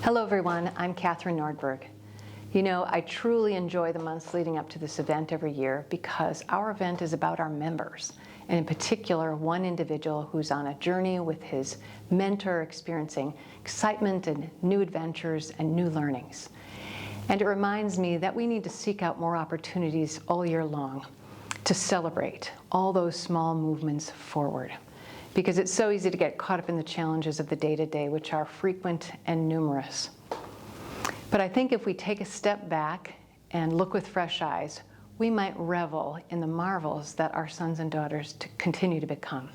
Hello everyone, I'm Catherine Nordberg. You know, I truly enjoy the months leading up to this event every year because our event is about our members, and in particular, one individual who's on a journey with his mentor experiencing excitement and new adventures and new learnings. And it reminds me that we need to seek out more opportunities all year long to celebrate all those small movements forward. Because it's so easy to get caught up in the challenges of the day-to-day, which are frequent and numerous. But I think if we take a step back and look with fresh eyes, we might revel in the marvels that our sons and daughters continue to become.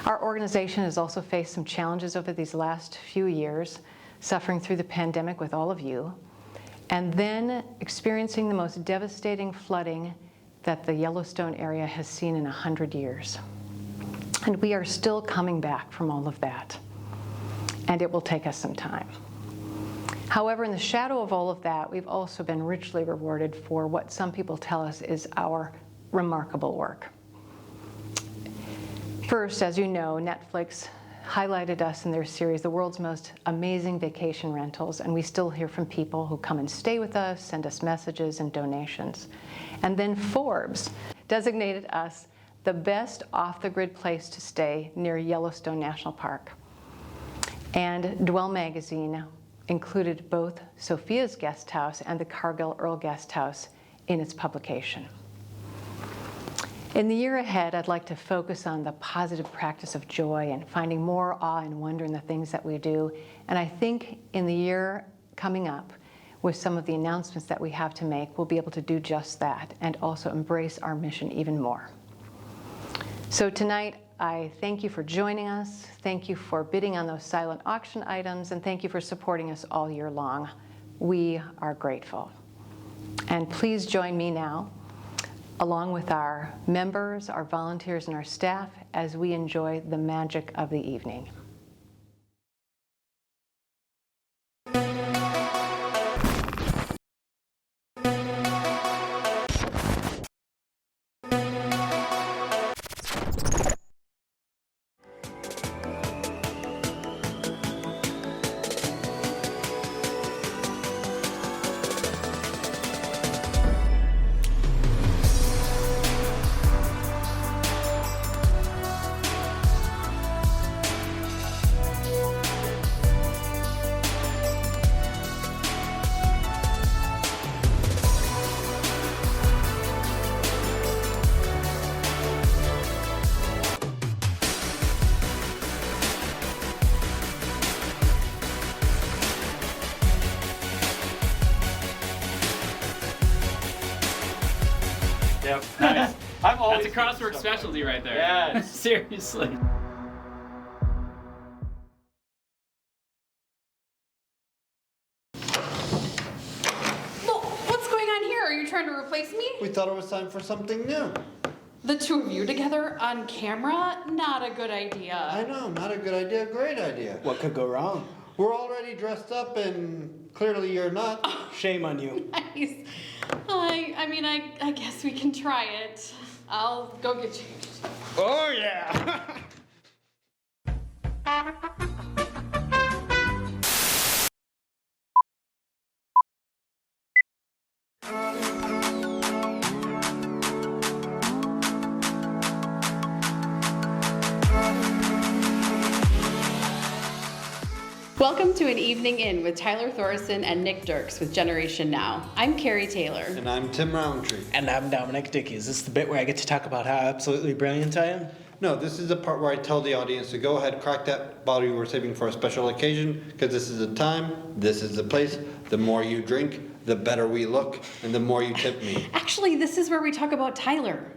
Our organization has also faced some challenges over these last few years, suffering through the pandemic with all of you, and then experiencing the most devastating flooding that the Yellowstone area has seen in 100 years. And we are still coming back from all of that, and it will take us some time. However, in the shadow of all of that, we've also been richly rewarded for what some people tell us is our remarkable work. First, as you know, Netflix highlighted us in their series, The World's Most Amazing Vacation Rentals, and we still hear from people who come and stay with us, send us messages and donations. And then Forbes designated us the best off-the-grid place to stay near Yellowstone National Park. And Dwell magazine included both Sophia's Guest House and the Cargill Earl Guest House in its publication. In the year ahead, I'd like to focus on the positive practice of joy and finding more awe and wonder in the things that we do. And I think in the year coming up, with some of the announcements that we have to make, we'll be able to do just that and also embrace our mission even more. So tonight, I thank you for joining us, thank you for bidding on those silent auction items, and thank you for supporting us all year long. We are grateful. And please join me now, along with our members, our volunteers, and our staff, as we enjoy the magic of the evening. Yep, nice. That's a crossword specialty right there. Yeah. Seriously. Well, what's going on here? Are you trying to replace me? We thought it was time for something new. The two of you together on camera? Not a good idea. I know, not a good idea, great idea. What could go wrong? We're already dressed up and clearly you're not. Shame on you. Nice. I mean, I guess we can try it. I'll go get changed. Oh yeah! Welcome to an evening in with Tyler Thoresen and Nick Dircz with Generation Now. I'm Carrie Taylor. And I'm Tim Roundtree. And I'm Dominic Dickey. Is this the bit where I get to talk about how absolutely brilliant I am? No, this is the part where I tell the audience to go ahead, crack that bottle you were saving for a special occasion, because this is the time, this is the place. The more you drink, the better we look, and the more you tip me. Actually, this is where we talk about Tyler.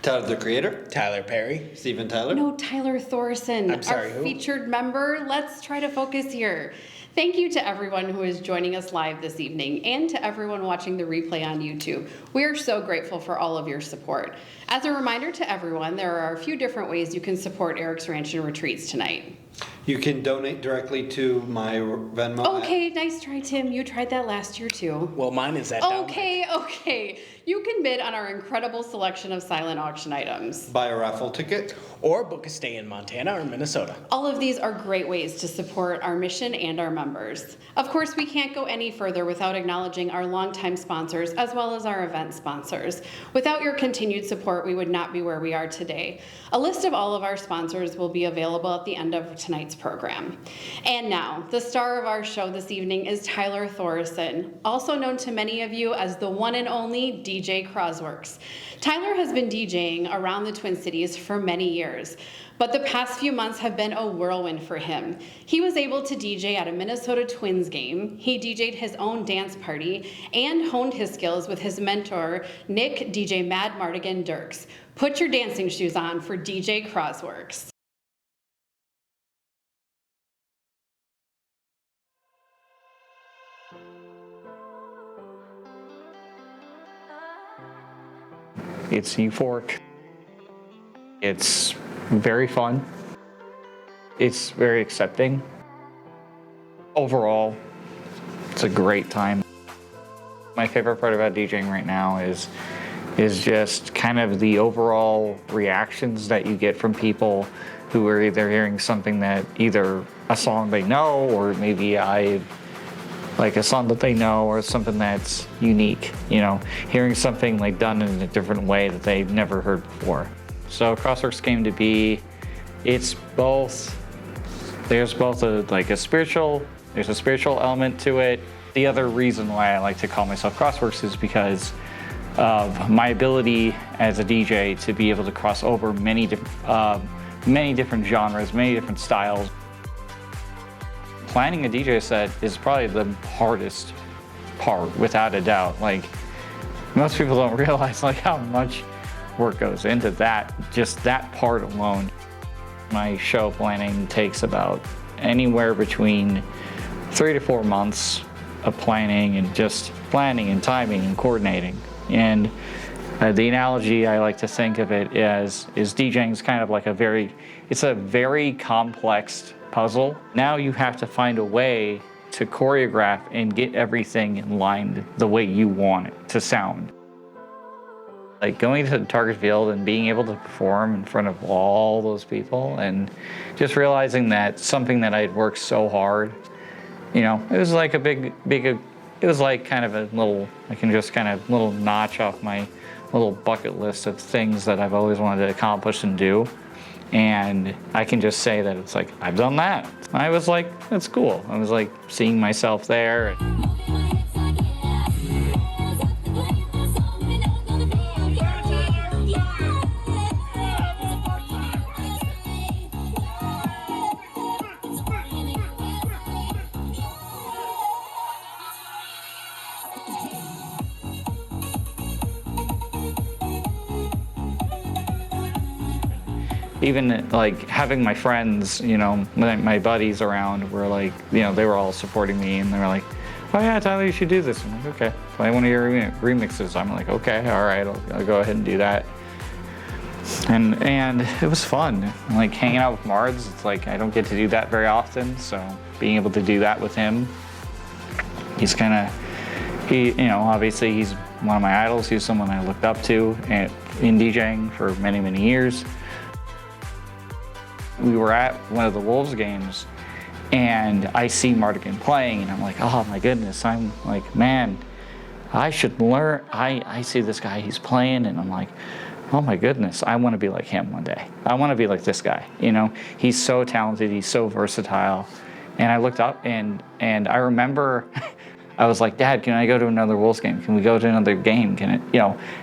Tyler, the creator? Tyler Perry. Steven Tyler? No, Tyler Thoresen, I'm sorry, our who? featured member. Let's try to focus here. Thank you to everyone who is joining us live this evening and to everyone watching the replay on YouTube. We are so grateful for all of your support. As a reminder to everyone, there are a few different ways you can support Eric's Ranch and Retreats tonight. You can donate directly to my Venmo. Okay, nice try, Tim. You tried that last year too. Well, mine is that Dominic. Okay. You can bid on our incredible selection of silent auction items. Buy a raffle ticket. Or book a stay in Montana or Minnesota. All of these are great ways to support our mission and our members. Of course, we can't go any further without acknowledging our longtime sponsors as well as our event sponsors. Without your continued support, we would not be where we are today. A list of all of our sponsors will be available at the end of tonight's program. And now, the star of our show this evening is Tyler Thoresen, also known to many of you as the one and only DJ Crosworks. Tyler has been DJing around the Twin Cities for many years, but the past few months have been a whirlwind for him. He was able to DJ at a Minnesota Twins game, he DJ'd his own dance party, and honed his skills with his mentor, Nick DJ Mad Mardigan Dircz. Put your dancing shoes on for DJ Crosworks. It's euphoric. It's very fun. It's very accepting. Overall, it's a great time. My favorite part about DJing right now is just kind of the overall reactions that you get from people who are either hearing something that either a song they know or maybe like a song that they know or something that's unique, you know, hearing something like done in a different way that they've never heard before. So Crossworks came to be, there's both a spiritual element to it. The other reason why I like to call myself Crossworks is because of my ability as a DJ to be able to cross over many different genres, many different styles. Planning a DJ set is probably the hardest part, without a doubt. Like, most people don't realize like how much work goes into that, just that part alone. My show planning takes about anywhere between 3 to 4 months of planning and just planning and timing and coordinating. And the analogy I like to think of it as is DJing is kind of like it's a very complex puzzle. Now you have to find a way to choreograph and get everything in line the way you want it to sound. Like going to the target field and being able to perform in front of all those people and just realizing that something that I'd worked so hard, you know, it was like it was like kind of a little, little notch off my little bucket list of things that I've always wanted to accomplish and do. And I can just say that it's like, I've done that. I was like, that's cool. I was like seeing myself there. Even like having my friends, you know, my buddies around were like, you know, they were all supporting me and they were like, oh yeah, Tyler, you should do this. I'm like, okay. Play one of your remixes. I'm like, okay, all right, I'll go ahead and do that. And it was fun. Like hanging out with Mards, it's like I don't get to do that very often. So being able to do that with him, he's obviously he's one of my idols. He's someone I looked up to in DJing for many, many years. We were at one of the Wolves games and I see Mardigan playing and I'm like, oh my goodness, I'm like, man, I should learn. I see this guy, he's playing and I'm like, oh my goodness, I want to be like him one day. I want to be like this guy, He's so talented, he's so versatile. And I looked up and I remember I was like, Dad, can I go to another Wolves game? Can we go to another game? Can it,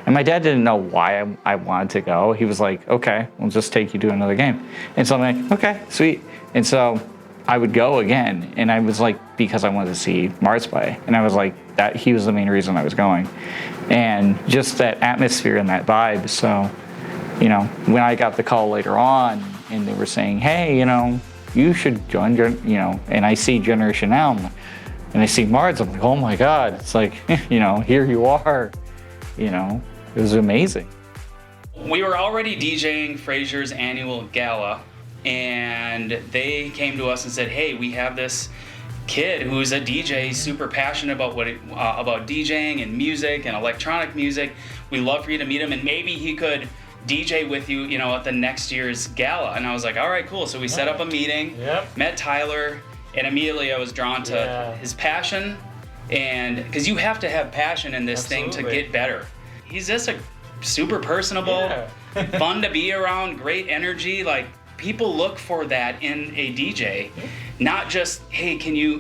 And my dad didn't know why I wanted to go. He was like, okay, we'll just take you to another game. And so I'm like, okay, sweet. And so I would go again. And I was like, because I wanted to see Mars play. And I was like, he was the main reason I was going. And just that atmosphere and that vibe. So, when I got the call later on and they were saying, hey, you should join, and I see Generation Now. And I see Mards, I'm like, oh my God, it's like, here you are, it was amazing. We were already DJing Frasier's annual gala, and they came to us and said, hey, we have this kid who's a DJ, he's super passionate about about DJing and music and electronic music. We'd love for you to meet him, and maybe he could DJ with you, at the next year's gala. And I was like, all right, cool. So we set up a meeting, met Tyler, and immediately I was drawn to his passion, and because you have to have passion in this thing to get better. He's just a super personable, fun to be around, great energy. Like people look for that in a DJ, not just, hey, can you,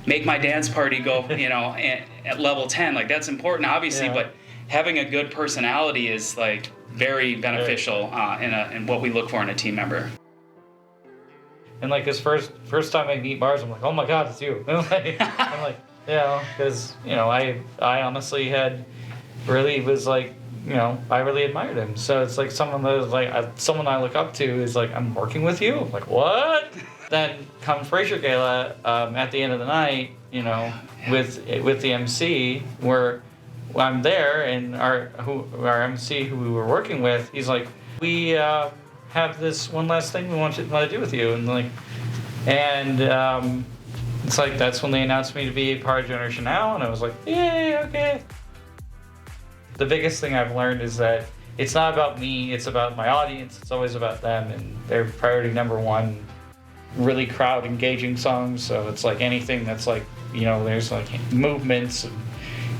make my dance party go, at level 10. Like that's important, obviously, but having a good personality is like very beneficial in what we look for in a team member. And like his first time I meet Mars, I'm like, oh my God, it's you. I'm like, because I honestly I really admired him. So it's like someone I look up to is like, I'm working with you. I'm like, what? Then come Frasier Gala at the end of the night, with the MC where I'm there and our MC who we were working with, he's like, we have this one last thing we want to do with you, and it's like that's when they announced me to be a part of Generation Now, and I was like, yay, okay. The biggest thing I've learned is that it's not about me, it's about my audience, it's always about them, and their priority number one, really crowd engaging songs. So it's like anything that's like, there's like movements and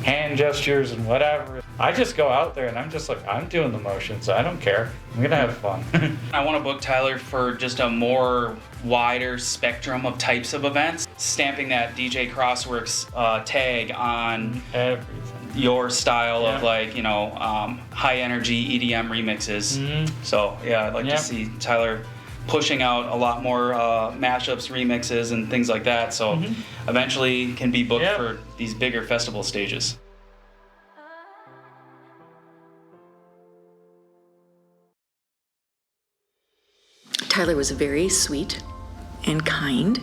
hand gestures and whatever. I just go out there and I'm just like, I'm doing the motions. I don't care. I'm gonna have fun. I want to book Tyler for just a more wider spectrum of types of events. Stamping that DJ Crossworks tag on Everything. Your style of like, high energy EDM remixes. So yeah, I'd like to see Tyler pushing out a lot more mashups, remixes, and things like that. So eventually can be booked for these bigger festival stages. Tyler was very sweet and kind.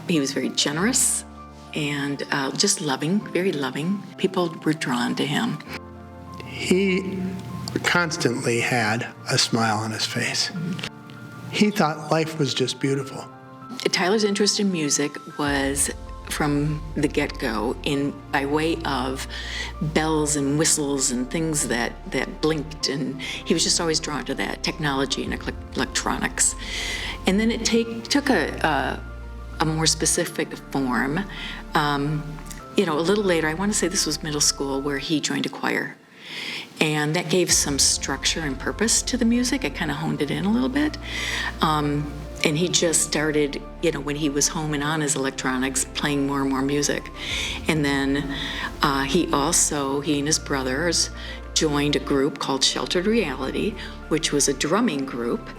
He was very generous and just loving, very loving. People were drawn to him. He constantly had a smile on his face. He thought life was just beautiful. Tyler's interest in music was from the get-go by way of bells and whistles and things that blinked, and he was just always drawn to that technology and electronics. And then it took a more specific form. A little later, I want to say this was middle school, where he joined a choir. And that gave some structure and purpose to the music. It kind of honed it in a little bit. And he just started, when he was home and on his electronics, playing more and more music. And then he and his brothers joined a group called Sheltered Reality, which was a drumming group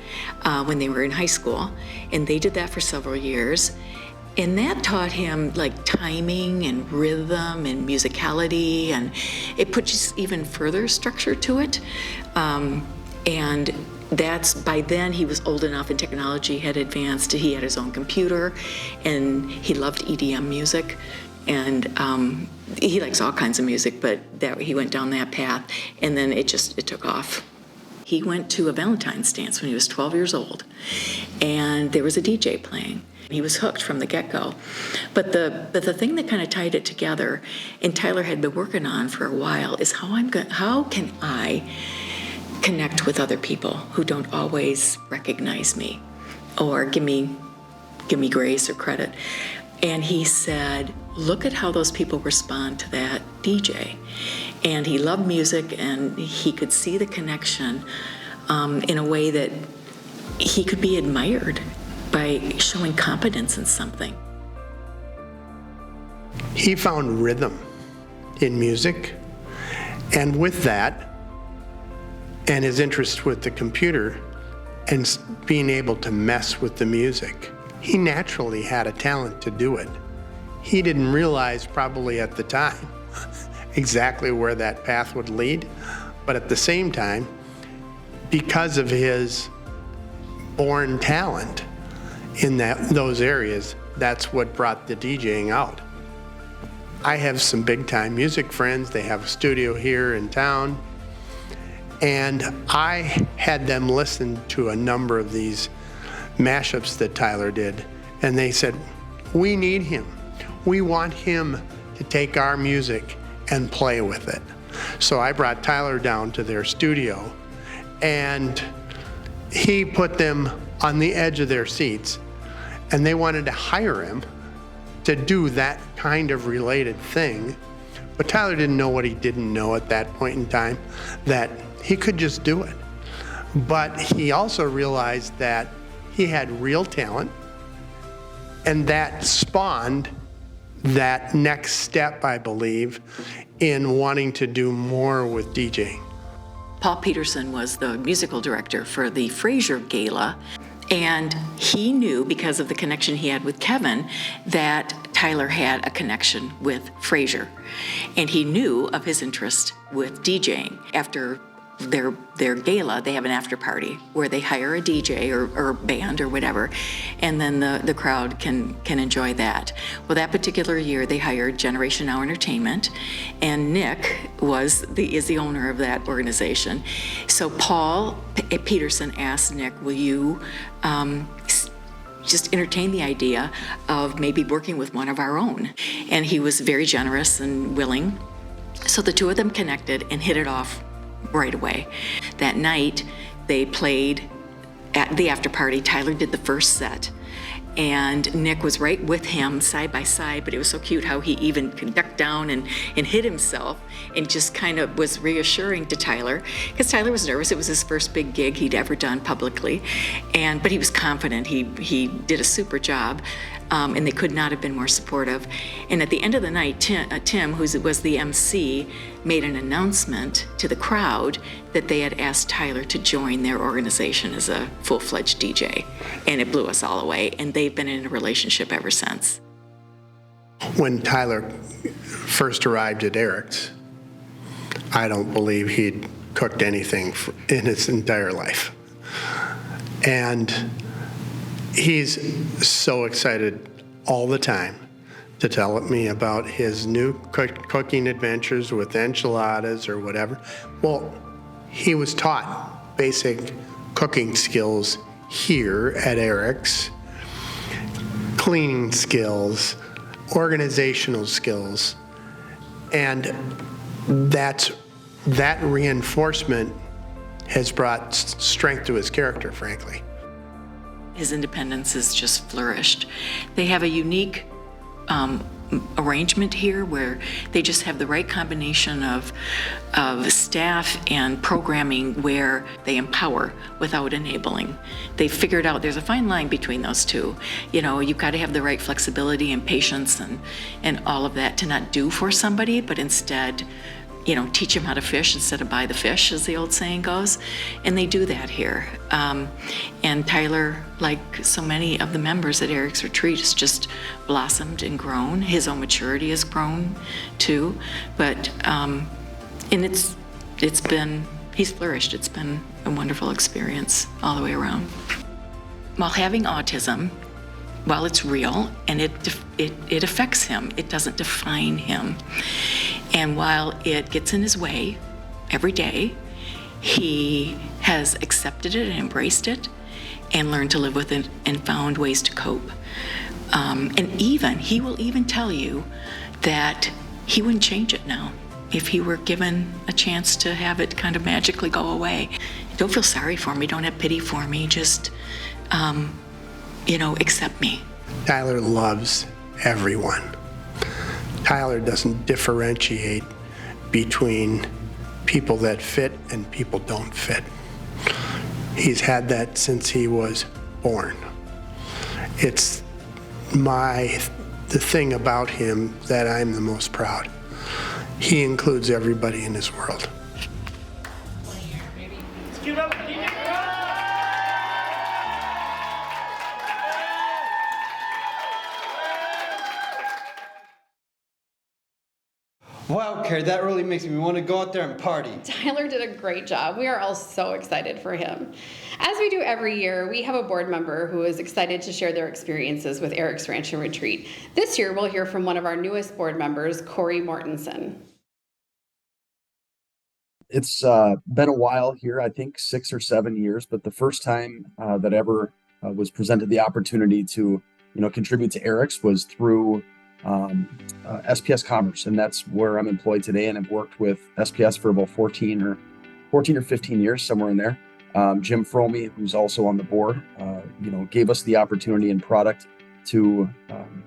when they were in high school. And they did that for several years. And that taught him like timing and rhythm and musicality, and it put just even further structure to it. And by then he was old enough and technology had advanced. He had his own computer and he loved EDM music. And he likes all kinds of music, but he went down that path, and then it took off. He went to a Valentine's dance when he was 12 years old, and there was a DJ playing. He was hooked from the get-go. But the thing that kind of tied it together, and Tyler had been working on for a while, is how can I connect with other people who don't always recognize me or give me grace or credit. And he said, look at how those people respond to that DJ. And he loved music, and he could see the connection in a way that he could be admired by showing competence in something. He found rhythm in music, and with that, and his interest with the computer, and being able to mess with the music, he naturally had a talent to do it. He didn't realize probably at the time exactly where that path would lead, but at the same time, because of his born talent in those areas, that's what brought the DJing out. I have some big time music friends. They have a studio here in town, and I had them listen to a number of these mashups that Tyler did, and they said, we need him. We want him to take our music and play with it. So I brought Tyler down to their studio, and he put them on the edge of their seats, and they wanted to hire him to do that kind of related thing. But Tyler didn't know what he didn't know at that point in time, that he could just do it. But he also realized that he had real talent, and that spawned that next step, I believe, in wanting to do more with DJing. Paul Peterson was the musical director for the Frasier Gala, and he knew, because of the connection he had with Kevin, that Tyler had a connection with Frasier. And he knew of his interest with DJing. After their gala, they have an after party where they hire a DJ or band or whatever, and then the crowd can enjoy that. Well, that particular year they hired Generation Now Entertainment, and Nick is the owner of that organization. So Paul Peterson asked Nick, will you just entertain the idea of maybe working with one of our own? And he was very generous and willing. So the two of them connected and hit it off right away. That night, they played at the after party. Tyler did the first set, and Nick was right with him side by side, but it was so cute how he even ducked down and hid himself and just kind of was reassuring to Tyler, because Tyler was nervous. It was his first big gig he'd ever done publicly, but he was confident. He did a super job. And they could not have been more supportive. And at the end of the night, Tim, who was the MC, made an announcement to the crowd that they had asked Tyler to join their organization as a full-fledged DJ. And it blew us all away, and they've been in a relationship ever since. When Tyler first arrived at Dircz, I don't believe he'd cooked anything in his entire life. And he's so excited all the time to tell me about his new cooking adventures with enchiladas or whatever. Well, he was taught basic cooking skills here at Dircz, cleaning skills, organizational skills, and that reinforcement has brought strength to his character, frankly. His independence has just flourished. They have a unique arrangement here where they just have the right combination of staff and programming where they empower without enabling. They figured out there's a fine line between those two. You know, you've got to have the right flexibility and patience and all of that to not do for somebody, but instead, you know, teach them how to fish instead of buy the fish, as the old saying goes. And they do that here. And Tyler, like so many of the members at Eric's Retreat, has just blossomed and grown. His own maturity has grown too. But, and he's flourished. It's been a wonderful experience all the way around. While having autism, while it's real and it affects him, it doesn't define him. And while it gets in his way every day, he has accepted it and embraced it and learned to live with it and found ways to cope. And he will even tell you that he wouldn't change it now if he were given a chance to have it kind of magically go away. Don't feel sorry for me, don't have pity for me, just, accept me. Tyler loves everyone. Tyler doesn't differentiate between people that fit and people don't fit. He's had that since he was born. It's the thing about him that I'm the most proud. He includes everybody in his world. Wow, Carrie, that really makes me want to go out there and party. Tyler did a great job. We are all so excited for him. As we do every year, we have a board member who is excited to share their experiences with Eric's Ranch and Retreat. This year, we'll hear from one of our newest board members, Corey Mortensen. It's been a while here, I think 6 or 7 years, but the first time that ever was presented the opportunity to, contribute to Eric's was through SPS Commerce, and that's where I'm employed today. And I've worked with SPS for about 14 or 15 years, somewhere in there. Jim Fromey, who's also on the board, gave us the opportunity and product to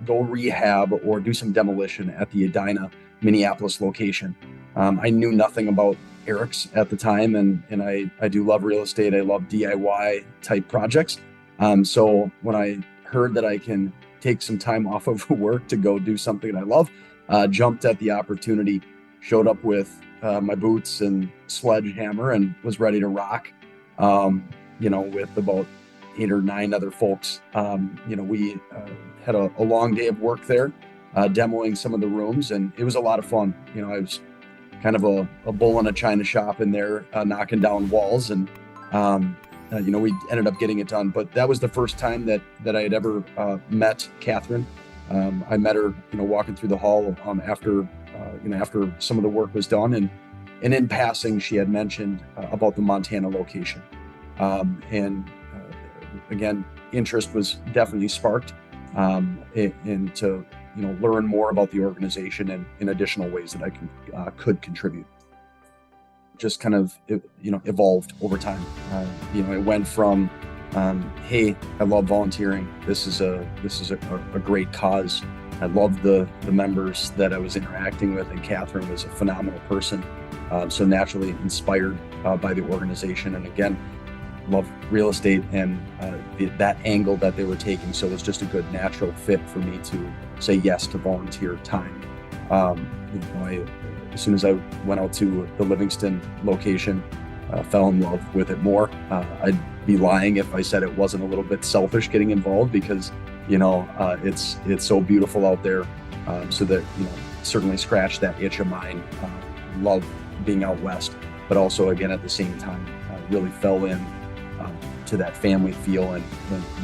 go rehab or do some demolition at the Edina, Minneapolis location. I knew nothing about Eric's at the time, and I do love real estate. I love DIY type projects. So when I heard that I can take some time off of work to go do something that I love, jumped at the opportunity, showed up with my boots and sledgehammer and was ready to rock, with about 8 or 9 other folks. We had a long day of work there, demoing some of the rooms, and it was a lot of fun. I was kind of a bull in a china shop in there, knocking down walls, and we ended up getting it done. But that was the first time that I had ever met Catherine. I met her, walking through the hall after some of the work was done, and in passing, she had mentioned about the Montana location, and again, interest was definitely sparked, and to learn more about the organization and in additional ways that I could contribute. Just kind of evolved over time. It went from hey, I love volunteering. This is a great cause. I love the members that I was interacting with, and Catherine was a phenomenal person. So naturally inspired by the organization, and again, love real estate and that angle that they were taking. So it was just a good natural fit for me to say yes to volunteer time. As soon as I went out to the Livingston location, fell in love with it more. I'd be lying if I said it wasn't a little bit selfish getting involved, because it's so beautiful out there. So that certainly scratched that itch of mine. Love being out west, but also again at the same time really fell in to that family feel and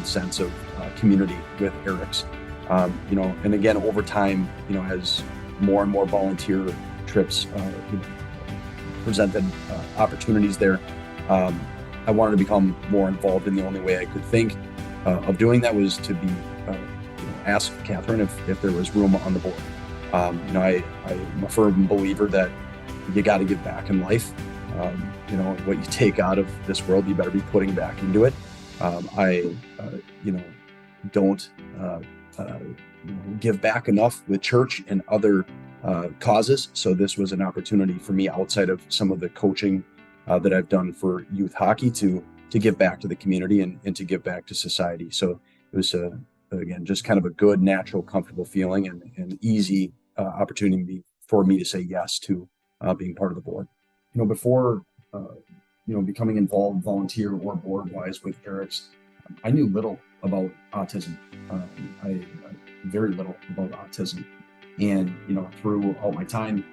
sense of community with Eric's. And again over time, as more and more volunteer trips presented opportunities there, I wanted to become more involved, and the only way I could think of doing that was to be ask Catherine if there was room on the board. I'm a firm believer that you got to give back in life. What you take out of this world, you better be putting back into it. I don't give back enough with church and other causes. So this was an opportunity for me, outside of some of the coaching that I've done for youth hockey, to give back to the community and to give back to society. So it was again just kind of a good, natural, comfortable feeling and easy opportunity for me to say yes to being part of the board. Before becoming involved volunteer or board wise with Dircz, I knew little about autism. I very little about autism. And, throughout my time,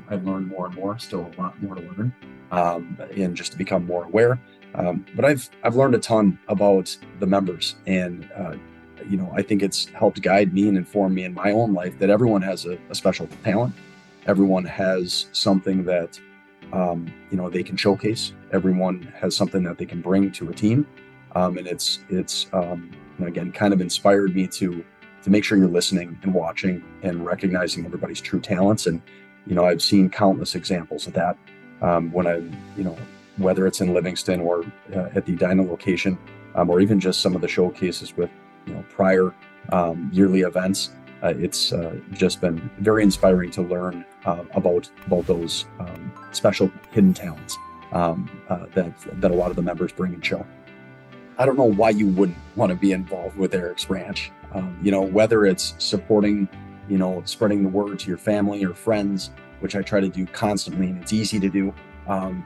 I've learned more and more, still a lot more to learn, and just to become more aware. But I've learned a ton about the members, and, I think it's helped guide me and inform me in my own life that everyone has a special talent. Everyone has something that they can showcase. Everyone has something that they can bring to a team, and it's again kind of inspired me to make sure you're listening and watching and recognizing everybody's true talents. And I've seen countless examples of that when whether it's in Livingston or at the Edina location, or even just some of the showcases with prior yearly events. It's just been very inspiring to learn about those special hidden talents that a lot of the members bring and show. I don't know why you wouldn't want to be involved with Eric's Ranch. Whether it's supporting, spreading the word to your family or friends, which I try to do constantly, and it's easy to do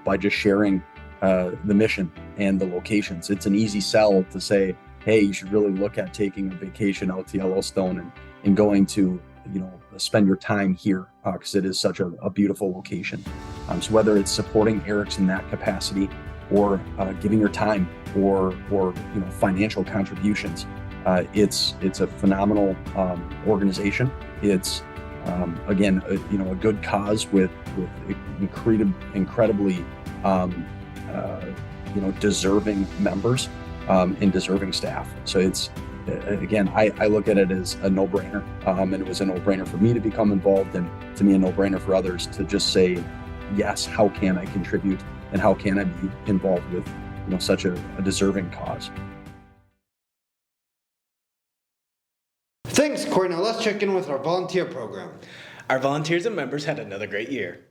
by just sharing the mission and the locations. It's an easy sell to say, hey, you should really look at taking a vacation out to Yellowstone and going to, spend your time here because it is such a beautiful location. So whether it's supporting Eric's in that capacity or giving your time or financial contributions, it's a phenomenal organization. It's again, a good cause with incredibly deserving members and deserving staff. So it's, again, I look at it as a no-brainer, and it was a no-brainer for me to become involved, and to me a no-brainer for others to just say, yes, how can I contribute and how can I be involved with such a deserving cause. Thanks, Corey. Now let's check in with our volunteer program. Our volunteers and members had another great year.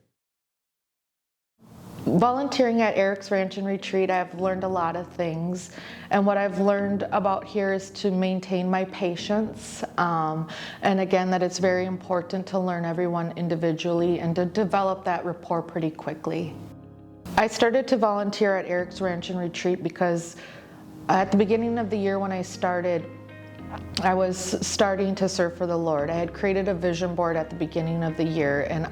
Volunteering at Eric's Ranch and Retreat, I've learned a lot of things. And what I've learned about here is to maintain my patience. And again, that it's very important to learn everyone individually and to develop that rapport pretty quickly. I started to volunteer at Eric's Ranch and Retreat because at the beginning of the year when I started, I was starting to serve for the Lord. I had created a vision board at the beginning of the year, and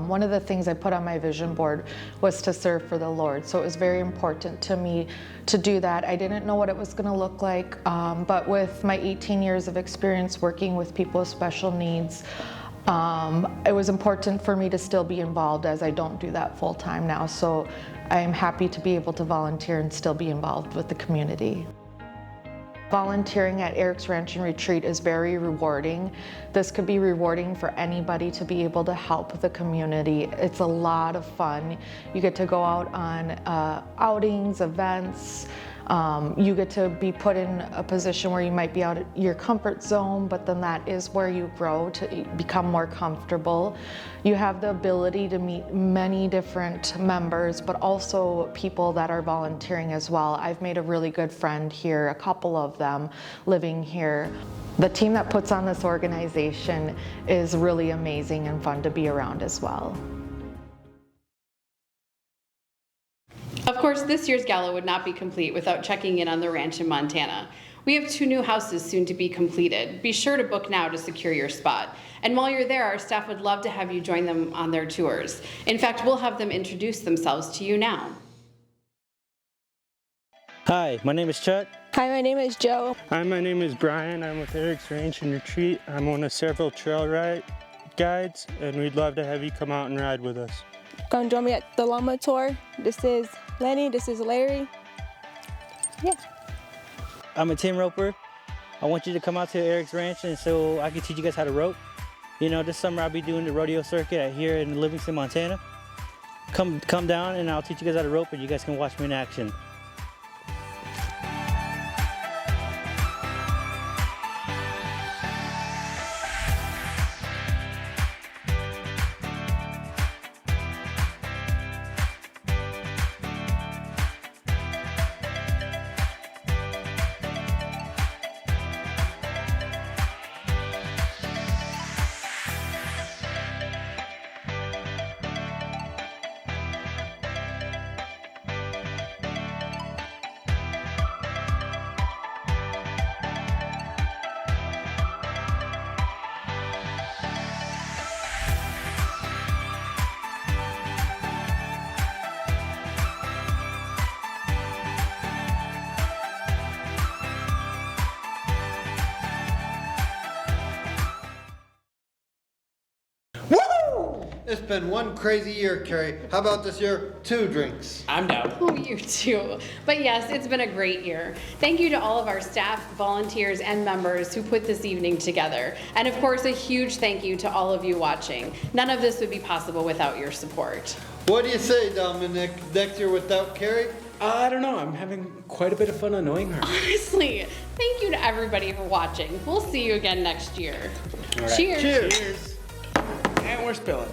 one of the things I put on my vision board was to serve for the Lord. So it was very important to me to do that. I didn't know what it was going to look like, but with my 18 years of experience working with people with special needs, it was important for me to still be involved, as I don't do that full time now. So I am happy to be able to volunteer and still be involved with the community. Volunteering at Eric's Ranch and Retreat is very rewarding. This could be rewarding for anybody to be able to help the community. It's a lot of fun. You get to go out on outings, events. You get to be put in a position where you might be out of your comfort zone, but then that is where you grow to become more comfortable. You have the ability to meet many different members, but also people that are volunteering as well. I've made a really good friend here, a couple of them living here. The team that puts on this organization is really amazing and fun to be around as well. Of course, this year's gala would not be complete without checking in on the ranch in Montana. We have 2 new houses soon to be completed. Be sure to book now to secure your spot. And while you're there, our staff would love to have you join them on their tours. In fact, we'll have them introduce themselves to you now. Hi, my name is Chet. Hi, my name is Joe. Hi, my name is Brian. I'm with Eric's Ranch and Retreat. I'm one of several trail ride guides, and we'd love to have you come out and ride with us. Come join me at the llama tour. This is Lenny, this is Larry. Yeah. I'm a Tim Roper. I want you to come out to Eric's Ranch and so I can teach you guys how to rope. This summer I'll be doing the rodeo circuit here in Livingston, Montana. Come down and I'll teach you guys how to rope and you guys can watch me in action. It's been one crazy year, Carrie. How about this year? 2 drinks. I'm down. Oh, you too. But yes, it's been a great year. Thank you to all of our staff, volunteers, and members who put this evening together. And of course, a huge thank you to all of you watching. None of this would be possible without your support. What do you say, Dominic? Next year without Carrie? I don't know. I'm having quite a bit of fun annoying her. Honestly, thank you to everybody for watching. We'll see you again next year. All right. Cheers. Cheers. And we're spilling.